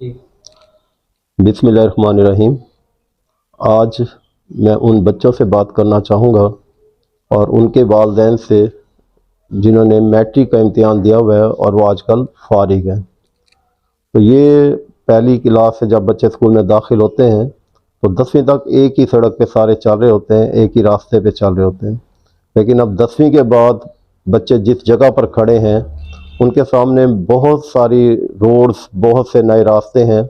बिस्मिल्लाहिर्रहमानिर्रहीम। आज मैं उन बच्चों से बात करना चाहूँगा और उनके वालिदैन से जिन्होंने मैट्रिक का इम्तिहान दिया हुआ है और वो आजकल फारिग हैं। तो ये पहली क्लास से जब बच्चे स्कूल में दाखिल होते हैं तो 10वीं तक एक ही सड़क पे सारे चल रहे होते हैं, एक ही रास्ते पे चल रहे होते हैं। लेकिन अब 10वीं के बाद बच्चे जिस जगह पर खड़े हैं उनके सामने बहुत सारी रोड्स, बहुत से नए रास्ते हैं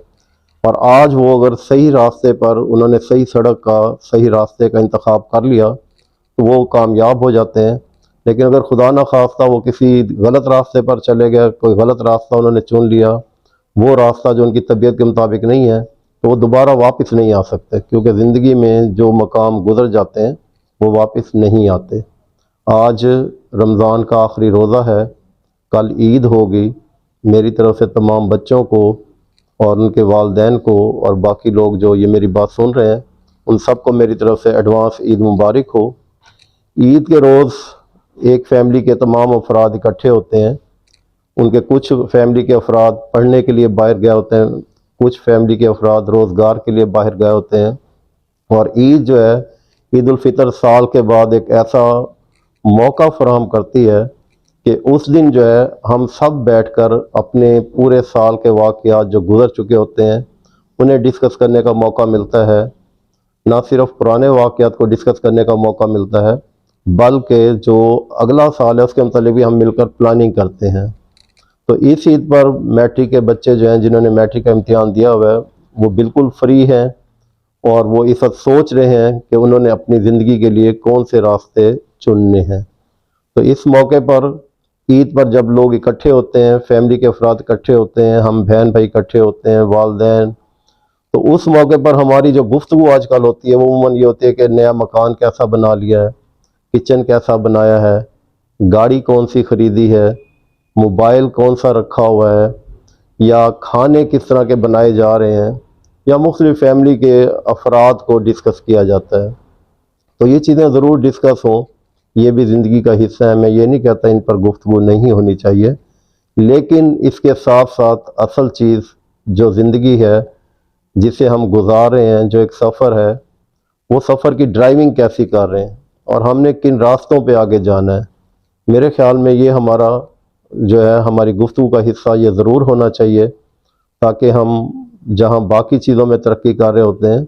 और आज वो अगर सही रास्ते पर उन्होंने सही सड़क का, सही रास्ते का इंतखाब कर लिया तो वो कामयाब हो जाते हैं। लेकिन अगर खुदा न खास्ता वो किसी गलत रास्ते पर चले गए, कोई गलत रास्ता उन्होंने चुन लिया, वो रास्ता जो उनकी तबीयत के मुताबिक नहीं है, तो वो दोबारा वापस नहीं आ सकते, क्योंकि ज़िंदगी में जो मकाम गुजर जाते हैं वो वापस नहीं आते। आज रमज़ान का आखिरी रोज़ा है, कल ईद होगी। मेरी तरफ से तमाम बच्चों को और उनके वालिदैन को और बाकी लोग जो ये मेरी बात सुन रहे हैं उन सबको मेरी तरफ से एडवांस ईद मुबारक हो। ईद के रोज़ एक फ़ैमिली के तमाम अफराद इकट्ठे होते हैं। उनके कुछ फ़ैमिली के अफराद पढ़ने के लिए बाहर गए होते हैं, कुछ फ़ैमिली के अफराद रोज़गार के लिए बाहर गए होते हैं। और ईद जो है, ईद उल फितर साल के बाद एक ऐसा मौका फराहम करती है कि उस दिन जो है हम सब बैठकर अपने पूरे साल के वाक़यात जो गुज़र चुके होते हैं उन्हें डिस्कस करने का मौका मिलता है। ना सिर्फ पुराने वाक़यात को डिस्कस करने का मौका मिलता है, बल्कि जो अगला साल है उसके मतलब भी हम मिलकर प्लानिंग करते हैं। तो इस ईद पर मैट्रिक के बच्चे जो हैं, जिन्होंने मैट्रिक का इम्तिहान दिया हुआ है, वो बिल्कुल फ्री हैं और वो इस वक्त सोच रहे हैं कि उन्होंने अपनी ज़िंदगी के लिए कौन से रास्ते चुनने हैं। तो इस मौके पर ईद पर जब लोग इकट्ठे होते हैं, फैमिली के अफराद इकट्ठे होते हैं, हम बहन भाई इकट्ठे होते हैं, वालिदैन, तो उस मौके पर हमारी जो गुफ्तगू आजकल होती है वो उमूमन ये होती है कि नया मकान कैसा बना लिया है, किचन कैसा बनाया है, गाड़ी कौन सी ख़रीदी है, मोबाइल कौन सा रखा हुआ है, या खाने किस तरह के बनाए जा रहे हैं, या मुख्तलिफ फैमिली के अफराद को डिस्कस किया जाता है। तो ये चीज़ें ज़रूर डिस्कस हों, ये भी ज़िंदगी का हिस्सा है। मैं ये नहीं कहता इन पर गुफ्तगू नहीं होनी चाहिए, लेकिन इसके साथ साथ असल चीज़ जो ज़िंदगी है, जिसे हम गुजार रहे हैं, जो एक सफ़र है, वो सफ़र की ड्राइविंग कैसी कर रहे हैं और हमने किन रास्तों पे आगे जाना है। मेरे ख़्याल में ये हमारा जो है, हमारी गुफ्तगू का हिस्सा ये ज़रूर होना चाहिए, ताकि हम जहाँ बाकी चीज़ों में तरक्की कर रहे होते हैं,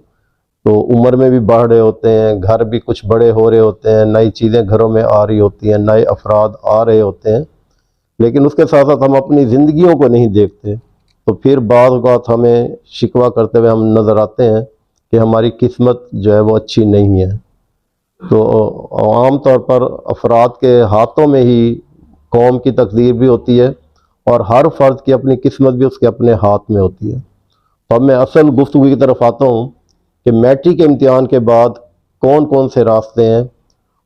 तो उम्र में भी बढ़ रहे होते हैं, घर भी कुछ बड़े हो रहे होते हैं, नई चीज़ें घरों में आ रही होती हैं, नए अफराद आ रहे होते हैं, लेकिन उसके साथ साथ हम अपनी ज़िंदगियों को नहीं देखते। तो फिर बाद औक़ात हमें शिकवा करते हुए हम नज़र आते हैं कि हमारी किस्मत जो है वो अच्छी नहीं है। तो आम तौर पर अफराद के हाथों में ही कौम की तकदीर भी होती है और हर फ़र्द की अपनी किस्मत भी उसके अपने हाथ में होती है। तो अब मैं असल गुफ्तगू की तरफ आता हूँ कि मैट्रिक के इम्तिहान के बाद कौन कौन से रास्ते हैं,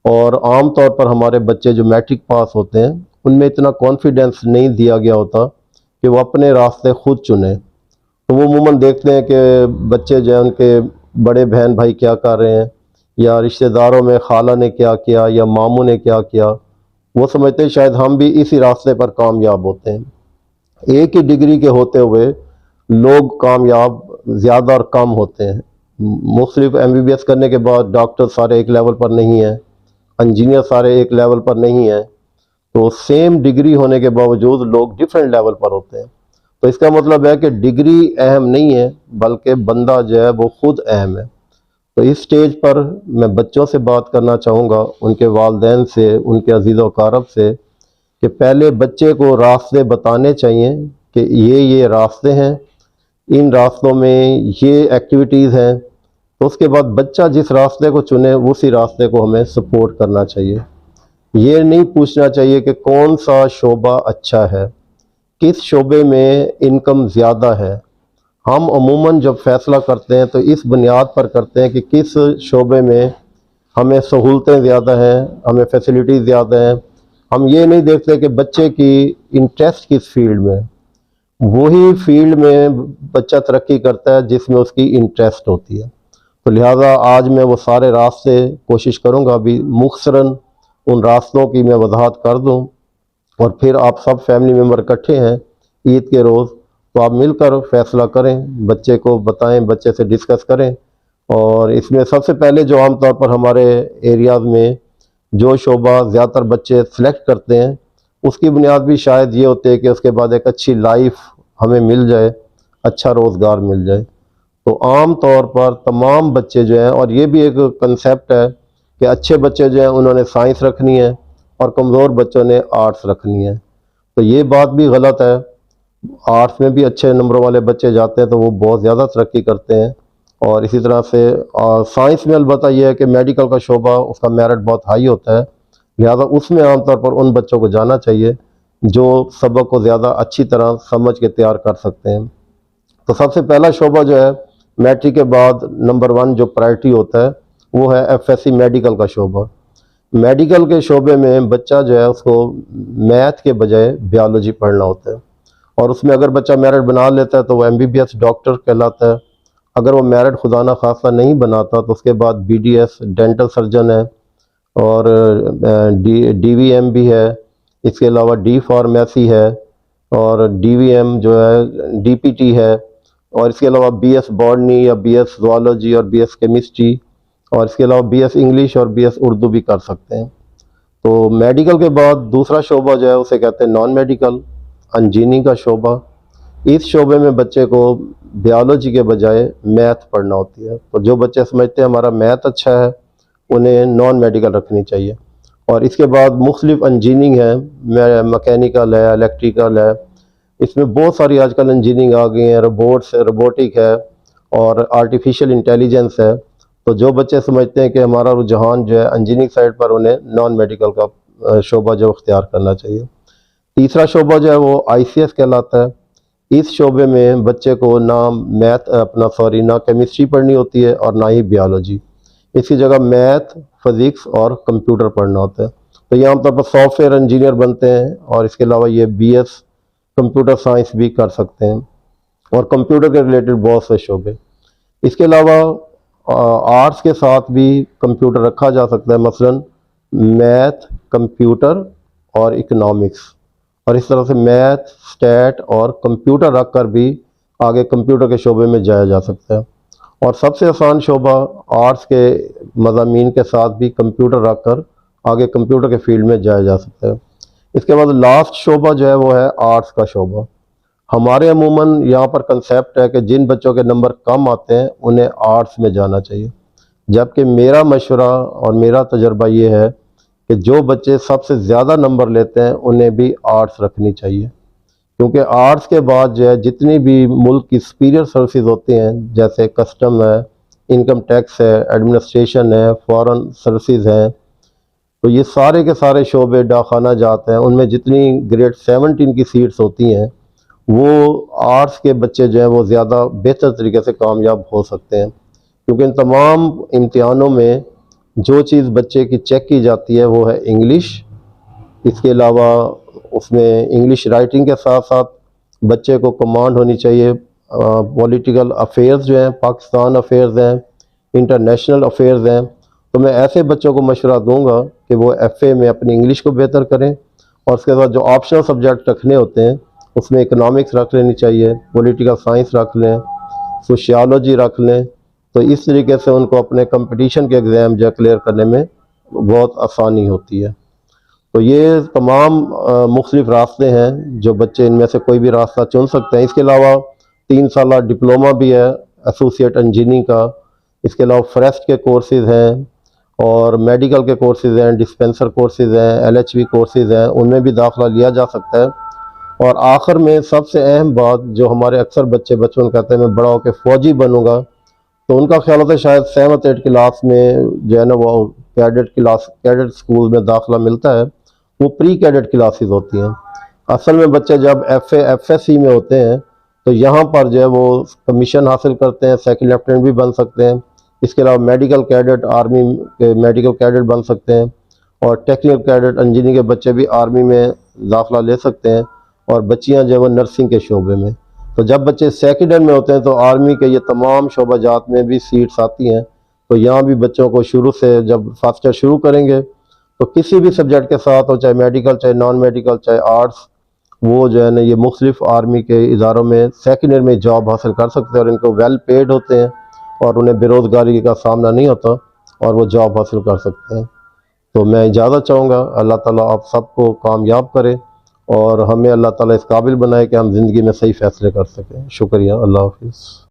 और आम तौर पर हमारे बच्चे जो मैट्रिक पास होते हैं उनमें इतना कॉन्फिडेंस नहीं दिया गया होता कि वो अपने रास्ते खुद चुनें। तो वो अमूमन देखते हैं कि बच्चे जो हैं उनके बड़े बहन भाई क्या कर रहे हैं, या रिश्तेदारों में खाला ने क्या किया या मामू ने क्या किया, वो समझते हैं शायद हम भी इसी रास्ते पर कामयाब होते हैं। एक ही डिग्री के होते हुए लोग कामयाब ज़्यादा और कम होते हैं। मुख्तलिफ MBBS करने के बाद डॉक्टर सारे एक लेवल पर नहीं हैं, इंजीनियर सारे एक लेवल पर नहीं हैं, तो सेम डिग्री होने के बावजूद लोग डिफरेंट लेवल पर होते हैं। तो इसका मतलब है कि डिग्री अहम नहीं है, बल्कि बंदा जो है वो खुद अहम है। तो इस स्टेज पर मैं बच्चों से बात करना चाहूँगा, उनके वालिदैन से, उनके अज़ीज़ व अक़ारब से, कि पहले बच्चे को रास्ते बताने चाहिए कि ये रास्ते हैं, इन रास्तों में ये एक्टिविटीज़ हैं। तो उसके बाद बच्चा जिस रास्ते को चुने उसी रास्ते को हमें सपोर्ट करना चाहिए। ये नहीं पूछना चाहिए कि कौन सा शोबा अच्छा है, किस शोबे में इनकम ज़्यादा है। हम अमूमन जब फ़ैसला करते हैं तो इस बुनियाद पर करते हैं कि किस शोबे में हमें सहूलतें ज़्यादा हैं, हमें फैसिलिटीज़ ज़्यादा हैं। हम ये नहीं देखते कि बच्चे की इंटरेस्ट किस फील्ड में। वही फील्ड में बच्चा तरक्की करता है जिसमें उसकी इंटरेस्ट होती है। तो लिहाजा आज मैं वो सारे रास्ते कोशिश करूँगा अभी मुख्तसरन उन रास्तों की मैं वजाहत कर दूँ, और फिर आप सब फैमिली मेम्बर इकट्ठे हैं ईद के रोज़, तो आप मिलकर फैसला करें, बच्चे को बताएं, बच्चे से डिस्कस करें। और इसमें सबसे पहले जो आमतौर पर हमारे एरियाज़ में जो शोबा ज़्यादातर बच्चे सेलेक्ट करते हैं, उसकी बुनियाद भी शायद ये होती है कि उसके बाद एक अच्छी लाइफ हमें मिल जाए, अच्छा रोज़गार मिल जाए। तो आम तौर पर तमाम बच्चे जो हैं, और ये भी एक कंसेप्ट है कि अच्छे बच्चे जो हैं उन्होंने साइंस रखनी है और कमज़ोर बच्चों ने आर्ट्स रखनी है। तो ये बात भी गलत है। आर्ट्स में भी अच्छे नंबरों वाले बच्चे जाते हैं तो वो बहुत ज़्यादा तरक्की करते हैं। और इसी तरह से साइंस में अलबत्ता यह है कि मेडिकल का शोबा, उसका मेरिट बहुत हाई होता है, लिहाजा उसमें आमतौर पर उन बच्चों को जाना चाहिए जो सबक को ज़्यादा अच्छी तरह समझ के तैयार कर सकते हैं। तो सबसे पहला शोबा जो है, मैट्रिक के बाद नंबर 1 जो प्रायोरिटी होता है वो है एफएससी मेडिकल का शोबा। मेडिकल के शोबे में बच्चा जो है उसको मैथ के बजाय बायोलॉजी पढ़ना होता है, और उसमें अगर बच्चा मेरिट बना लेता है तो वो एमबीबीएस डॉक्टर कहलाता है। अगर वो मेरिट खुदा ना खास्ता नहीं बनाता तो उसके बाद बीडीएस डेंटल सर्जन है, और डीवीएम भी है। इसके अलावा डी फार्मेसी है, और डीवीएम जो है डीपीटी है, और इसके अलावा बीएस बॉटनी या बीएस ज़ूलॉजी और बीएस केमिस्ट्री, और इसके अलावा बीएस इंग्लिश और बीएस उर्दू भी कर सकते हैं। तो मेडिकल के बाद दूसरा शोबा जो है उसे कहते हैं नॉन मेडिकल, इंजीनियरिंग का शोबा। इस शोबे में बच्चे को बायोलॉजी के बजाय मैथ पढ़ना होती है। तो जो बच्चे समझते हैं हमारा मैथ अच्छा है, उन्हें नॉन मेडिकल रखनी चाहिए। और इसके बाद मुख्तलिफ इंजीनियरिंग है, मैकेनिकल है, इलेक्ट्रिकल है। इसमें बहुत सारी आजकल इंजीनियरिंग आ गई है, रोबोटिक है और आर्टिफिशियल इंटेलिजेंस है। तो जो बच्चे समझते हैं कि हमारा रुझान जो है इंजीनियरिंग साइड पर, उन्हें नॉन मेडिकल का शोबा जो इख्तियार करना चाहिए। तीसरा शोबा जो है वो आईसीएस कहलाता है। इस शोबे में बच्चे को ना केमिस्ट्री पढ़नी होती है और ना ही बायोलॉजी। इसकी जगह मैथ, फिज़िक्स और कंप्यूटर पढ़ना होता है। तो ये आमतौर पर सॉफ्टवेयर इंजीनियर बनते हैं, और इसके अलावा ये बीएस कंप्यूटर साइंस भी कर सकते हैं, और कंप्यूटर के रिलेटेड बहुत से शोबे। इसके अलावा आर्ट्स के साथ भी कंप्यूटर रखा जा सकता है, मसलन मैथ, कंप्यूटर और इकोनॉमिक्स। और इस तरह से मैथ, स्टैट और कंप्यूटर रख कर भी आगे कंप्यूटर के शोबे में जाया जा सकता है। और सबसे आसान शोबा आर्ट्स के मज़ामीन के साथ भी कंप्यूटर रख कर आगे कंप्यूटर के फील्ड में जाया जा सकता है। इसके बाद लास्ट शोबा जो है वो है आर्ट्स का शोबा। हमारे अमूमन यहाँ पर कंसेप्ट है कि जिन बच्चों के नंबर कम आते हैं उन्हें आर्ट्स में जाना चाहिए, जबकि मेरा मशवरा और मेरा तजर्बा ये है कि जो बच्चे सबसे ज़्यादा नंबर लेते हैं उन्हें भी आर्ट्स रखनी चाहिए। क्योंकि आर्ट्स के बाद जो है जितनी भी मुल्क की सुपीरियर सर्विसेज होती हैं, जैसे कस्टम है, इनकम टैक्स है, एडमिनिस्ट्रेशन है, फॉरेन सर्विसेज हैं, तो ये सारे के सारे शोबे डाखाना जाते हैं, उनमें जितनी ग्रेड 17 की सीट्स होती हैं वो आर्ट्स के बच्चे जो हैं वो ज़्यादा बेहतर तरीके से कामयाब हो सकते हैं। क्योंकि इन तमाम इम्तिहानों में जो चीज़ बच्चे की चेक की जाती है वो है इंग्लिश। इसके अलावा उसमें इंग्लिश राइटिंग के साथ साथ बच्चे को कमांड होनी चाहिए पॉलिटिकल अफेयर्स जो हैं, पाकिस्तान अफेयर्स हैं, इंटरनेशनल अफेयर्स हैं। तो मैं ऐसे बच्चों को मशवरा दूंगा कि वो एफए में अपनी इंग्लिश को बेहतर करें, और उसके बाद जो ऑप्शनल सब्जेक्ट रखने होते हैं उसमें इकोनॉमिक्स रख लेनी चाहिए, पॉलिटिकल साइंस रख लें, सोशियोलॉजी रख लें। तो इस तरीके से उनको अपने कंपटीशन के एग्ज़ाम जो क्लियर करने में बहुत आसानी होती है। तो ये तमाम मुख्तलिफ रास्ते हैं जो बच्चे इनमें से कोई भी रास्ता चुन सकते हैं। इसके अलावा 3 साल डिप्लोमा भी है एसोसिएट इंजीनियरिंग का। इसके अलावा फॉरेस्ट के कोर्सेज़ हैं, और मेडिकल के कोर्सेज़ हैं, डिस्पेंसर कोर्सेज़ हैं, एलएचवी कोर्सेज़ हैं, उनमें भी दाखिला लिया जा सकता है। और आखिर में सबसे अहम बात, जो हमारे अक्सर बच्चे बचपन कहते हैं मैं बड़ा होकर फ़ौजी बनूंगा, तो उनका ख्याल होता है शायद 7th 8th क्लास में जो है ना वो कैडेट स्कूल में दाखिला मिलता है, वो प्री कैडेट क्लासेस होती हैं। असल में बच्चे जब एफएससी में होते हैं तो यहाँ पर जो है वो कमीशन हासिल करते हैं, सेकंड लेफ्टिनेंट भी बन सकते हैं। इसके अलावा मेडिकल कैडेट, आर्मी के मेडिकल कैडेट बन सकते हैं, और टेक्निकल कैडेट इंजीनियरिंग के बच्चे भी आर्मी में दाखिला ले सकते हैं, और बच्चियाँ जो है वो नर्सिंग के शोबे में। तो जब बच्चे सेकेंड ईयर में होते हैं तो आर्मी के ये तमाम शोबाजात में भी सीट्स आती हैं। तो यहाँ भी बच्चों को शुरू से जब फर्स्ट ईयर शुरू करेंगे तो किसी भी सब्जेक्ट के साथ हो, चाहे मेडिकल, चाहे नॉन मेडिकल, चाहे आर्ट्स, वो जो है ना ये मुख्तलिफ आर्मी के इदारों में सेकेंड ईयर में जॉब हासिल कर सकते हैं और इनको वेल पेड होते हैं और उन्हें बेरोज़गारी का सामना नहीं होता और वो जॉब हासिल कर सकते हैं। तो मैं इजाज़त चाहूँगा, अल्लाह ताला आप सबको कामयाब करे और हमें अल्लाह ताला इस काबिल बनाए कि हम ज़िंदगी में सही फ़ैसले कर सकें। शुक्रिया, अल्लाह हाफ़िज़।